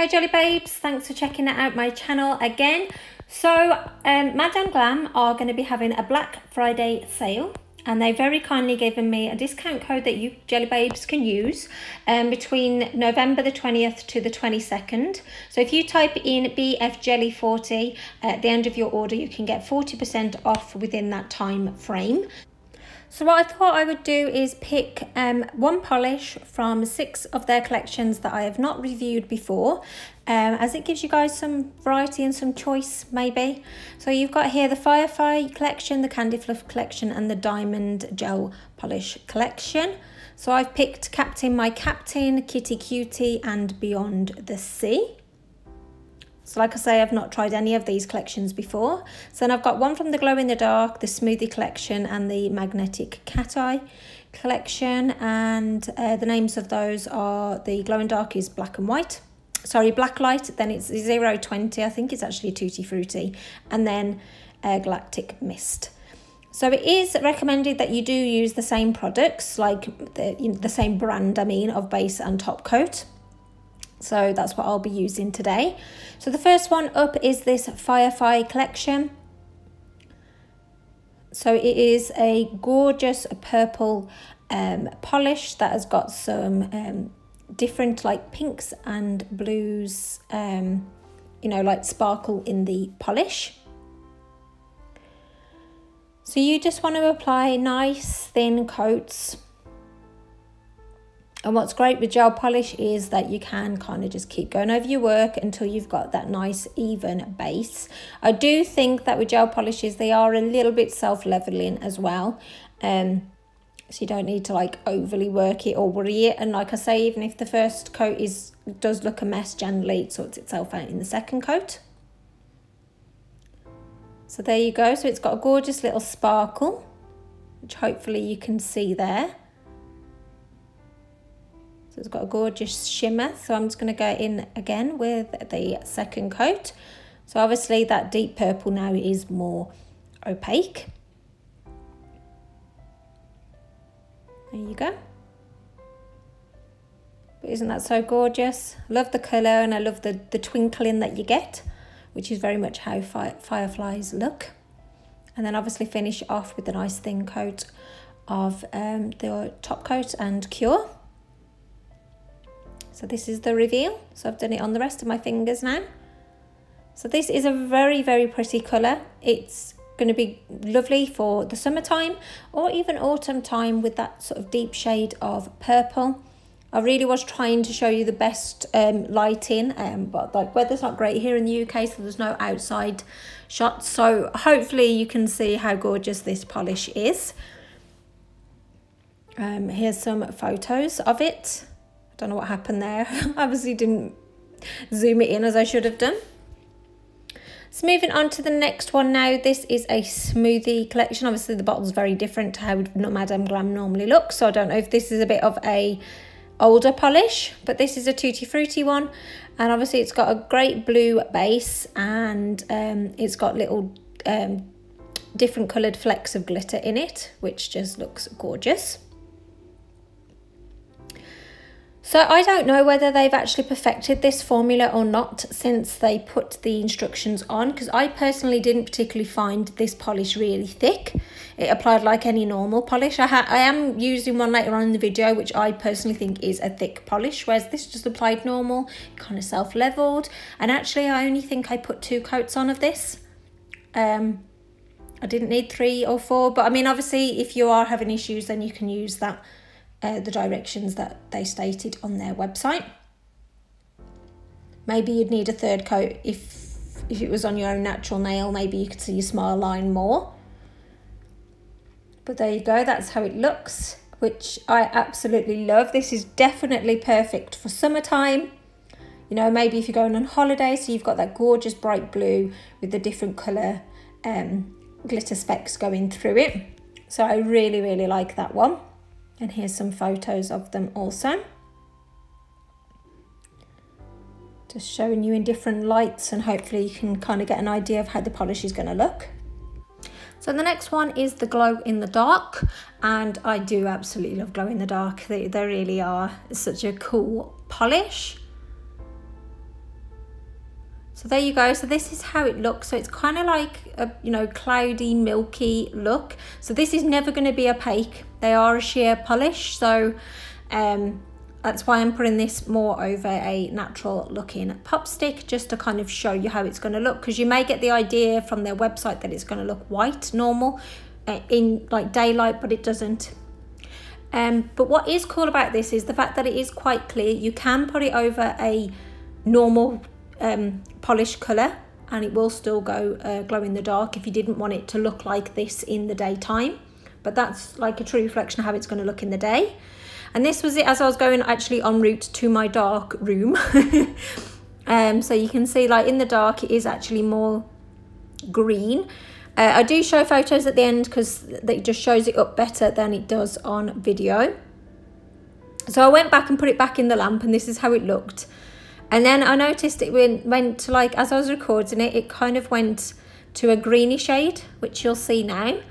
Hey Jelly Babes, thanks for checking out my channel again. So Madam Glam are going to be having a Black Friday sale, and they very kindly given me a discount code that you Jelly Babes can use between November the 20th to the 22nd. So if you type in BFJelly40 at the end of your order, you can get 40% off within that time frame. So what I thought I would do is pick one polish from 6 of their collections that I have not reviewed before, as it gives you guys some variety and some choice maybe. So you've got here the Firefly collection, the Candy Fluff collection and the Diamond Gel Polish collection. So I've picked My Captain, Kitty Cutie and Beyond the Sea. So like I say, I've not tried any of these collections before. So then I've got one from the Glow in the Dark, the Smoothie Collection and the Magnetic Cat Eye collection. And the names of those are, the Glow in the Dark is Black and White. Sorry, Backlight, then it's 020, I think it's actually Tutti Frutti. And then Galactic Mist. So it is recommended that you do use the same products, like the same brand, I mean, of base and top coat. So that's what I'll be using today. So the first one up is this Firefly collection. So it is a gorgeous purple polish that has got some different like pinks and blues, you know, like sparkle in the polish. So you just want to apply nice thin coats. And what's great with gel polish is that you can kind of just keep going over your work until you've got that nice even base. I do think that with gel polishes, they are a little bit self-leveling as well. So you don't need to like overly work it or worry it. And like I say, even if the first coat does look a mess, generally it sorts itself out in the second coat. So there you go. So it's got a gorgeous little sparkle, which hopefully you can see there. So it's got a gorgeous shimmer. So I'm just going to go in again with the second coat. So obviously that deep purple now is more opaque. There you go. But isn't that so gorgeous? I love the colour and I love the twinkling that you get, which is very much how fireflies look. And then obviously finish off with a nice thin coat of the top coat and cure. So this is the reveal. So I've done it on the rest of my fingers now. So this is a very, very pretty colour. It's going to be lovely for the summertime or even autumn time with that sort of deep shade of purple. I really was trying to show you the best lighting, but like weather's not great here in the UK, so there's no outside shots. So hopefully you can see how gorgeous this polish is. Here's some photos of it. Don't know what happened there. Obviously didn't zoom it in as I should have done. So moving on to the next one now. This is a Smoothie collection. Obviously the bottle's very different to how Madam Glam normally looks, so I don't know if this is a bit of a older polish, but this is a Tutti Frutti one, and obviously it's got a great blue base, and it's got little different coloured flecks of glitter in it, which just looks gorgeous. So I don't know whether they've actually perfected this formula or not since they put the instructions on, because I personally didn't particularly find this polish really thick. It applied like any normal polish. I am using one later on in the video which I personally think is a thick polish, whereas this just applied normal, kind of self-leveled. And actually I only think I put 2 coats on of this. I didn't need 3 or 4, but I mean obviously if you are having issues then you can use that the directions that they stated on their website. Maybe you'd need a 3rd coat if it was on your own natural nail. Maybe you could see your smile line more. But there you go, that's how it looks, which I absolutely love. This is definitely perfect for summertime. You know, maybe if you're going on holiday, so you've got that gorgeous bright blue with the different colour glitter specks going through it. So I really, really like that one. And here's some photos of them also. Just showing you in different lights, and hopefully you can kind of get an idea of how the polish is going to look. So the next one is the Glow in the Dark, and I do absolutely love Glow in the Dark. They really are such a cool polish. So there you go. So this is how it looks. So it's kind of like a, you know, cloudy, milky look. So this is never going to be opaque. They are a sheer polish. So that's why I'm putting this more over a natural looking pop stick, just to kind of show you how it's going to look, because you may get the idea from their website that it's going to look white normal in like daylight, but it doesn't. But what is cool about this is the fact that it is quite clear. You can put it over a normal polish colour and it will still go glow in the dark if you didn't want it to look like this in the daytime, but that's like a true reflection of how it's going to look in the day. And this was it as I was going actually en route to my dark room. So you can see like in the dark it is actually more green. I do show photos at the end because it just shows it up better than it does on video. So I went back and put it back in the lamp and this is how it looked. And then I noticed it went to, like, as I was recording it, it kind of went to a greeny shade, which you'll see now.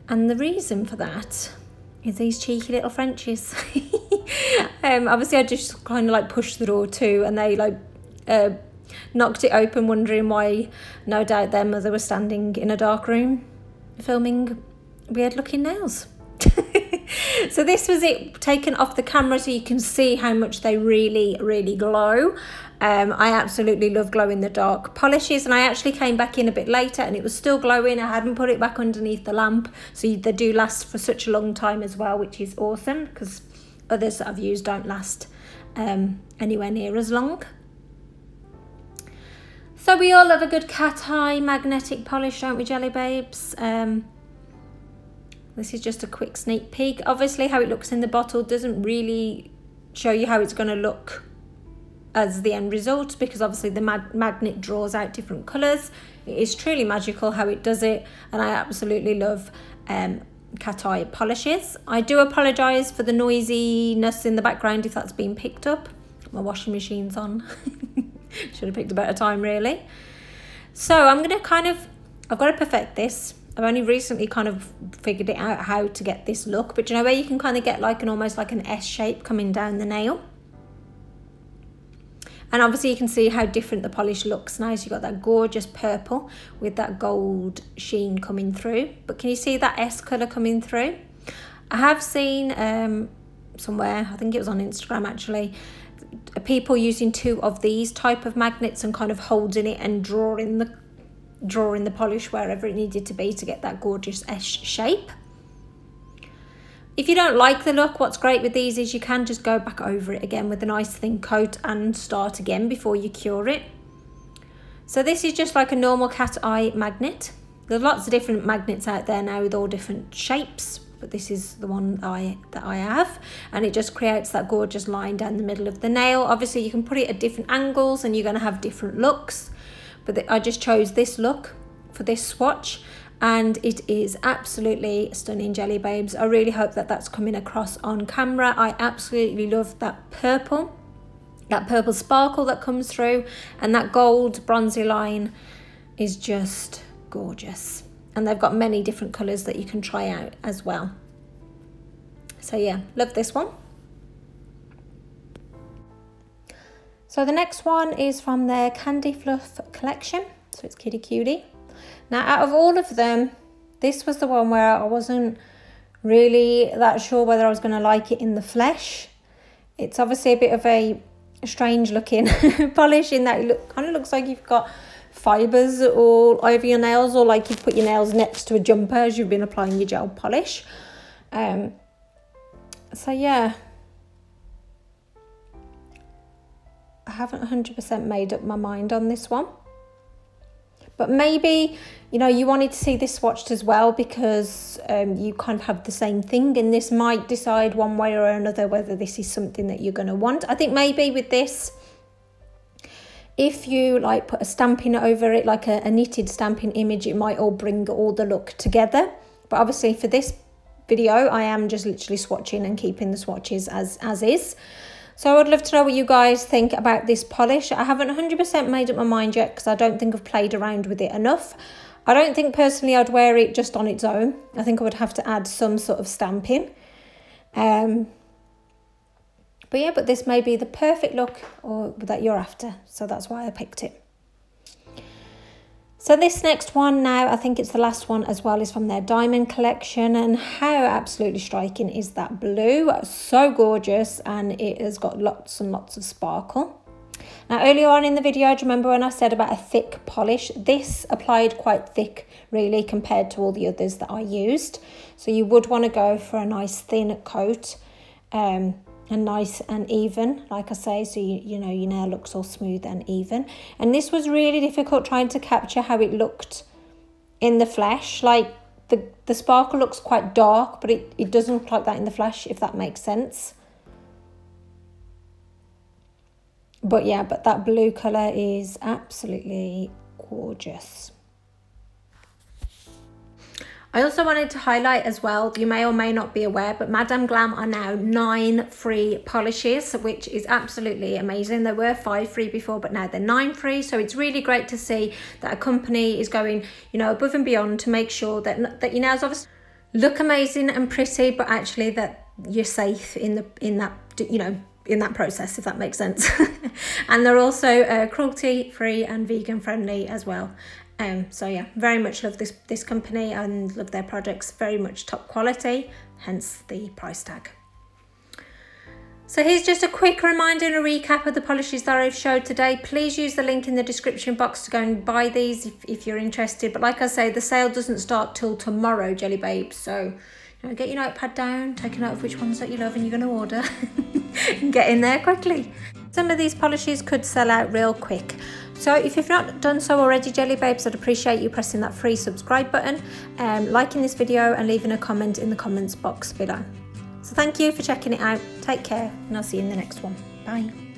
And the reason for that is these cheeky little Frenchies. Obviously I just kind of like pushed the door too, and they like knocked it open, wondering why no doubt their mother was standing in a dark room filming weird looking nails. So this was it taken off the camera, so you can see how much they really glow. I absolutely love glow in the dark polishes, and I actually came back in a bit later and it was still glowing. I hadn't put it back underneath the lamp, so they do last for such a long time as well, which is awesome, because others that I've used don't last anywhere near as long. So we all love a good cat eye magnetic polish, don't we, Jelly Babes? This is just a quick sneak peek. Obviously how it looks in the bottle doesn't really show you how it's going to look as the end result, because obviously the magnet draws out different colours. It is truly magical how it does it, and I absolutely love cat eye polishes. I do apologise for the noisiness in the background if that's been picked up. My washing machine's on. Should have picked a better time really. So I'm going to I've got to perfect this. I've only recently kind of figured it out how to get this look, but you know where you can kind of get like almost like an S shape coming down the nail? And obviously you can see how different the polish looks now. So you've got that gorgeous purple with that gold sheen coming through. But can you see that S colour coming through? I have seen somewhere, I think it was on Instagram actually, people using 2 of these type of magnets and kind of holding it and drawing the polish wherever it needed to be to get that gorgeous S shape. If you don't like the look, what's great with these is you can just go back over it again with a nice thin coat and start again before you cure it. So this is just like a normal cat eye magnet. There's lots of different magnets out there now with all different shapes, but this is the one that I have, and it just creates that gorgeous line down the middle of the nail. Obviously you can put it at different angles and you're going to have different looks, but I just chose this look for this swatch, and it is absolutely stunning, Jelly Babes. I really hope that that's coming across on camera. I absolutely love that purple sparkle that comes through, and that gold bronzy line is just gorgeous. And they've got many different colours that you can try out as well. So yeah, love this one. So the next one is from their Candy Fluff collection. So it's Kitty Cutie. Now out of all of them, this was the one where I wasn't really that sure whether I was going to like it in the flesh. It's obviously a bit of a strange looking polish in that it kind of looks like you've got fibres all over your nails, or like you've put your nails next to a jumper as you've been applying your gel polish. So yeah, I haven't 100% made up my mind on this one, but maybe, you know, you wanted to see this swatched as well because you kind of have the same thing, and this might decide one way or another whether this is something that you're going to want. I think maybe with this, if you like put a stamping over it, like a knitted stamping image, it might all bring all the look together. But obviously for this video, I am just literally swatching and keeping the swatches as is. So I would love to know what you guys think about this polish. I haven't 100% made up my mind yet because I don't think I've played around with it enough. I don't think personally I'd wear it just on its own. I think I would have to add some sort of stamping. But yeah, but this may be the perfect look that you're after. So that's why I picked it. So this next one now, I think it's the last one as well, is from their Diamond Collection, and how absolutely striking is that blue? So gorgeous, and it has got lots and lots of sparkle. Now earlier on in the video, do you remember when I said about a thick polish? This applied quite thick really compared to all the others that I used. So you would want to go for a nice thin coat, and nice and even, like I say, so you know your nail looks all smooth and even. And this was really difficult trying to capture how it looked in the flesh. Like the sparkle looks quite dark, but it doesn't look like that in the flesh, if that makes sense. But yeah, but that blue colour is absolutely gorgeous. I also wanted to highlight as well, you may or may not be aware, but Madam Glam are now 9 free polishes, which is absolutely amazing. There were 5 free before, but now they're 9 free. So it's really great to see that a company is going, you know, above and beyond to make sure that your nails obviously look amazing and pretty, but actually that you're safe in that, you know, in that process, if that makes sense. And they're also cruelty free and vegan friendly as well. So yeah, very much love this company and love their products, very much top quality, hence the price tag. So here's just a quick reminder and a recap of the polishes that I've showed today. Please use the link in the description box to go and buy these if you're interested. But like I say, the sale doesn't start till tomorrow, Jelly Babes. So you know, get your notepad down, take a note of which ones that you love and you're going to order and get in there quickly. Some of these polishes could sell out real quick. So if you've not done so already, Jelly Babes, I'd appreciate you pressing that free subscribe button, liking this video and leaving a comment in the comments box below. So thank you for checking it out. Take care and I'll see you in the next one. Bye.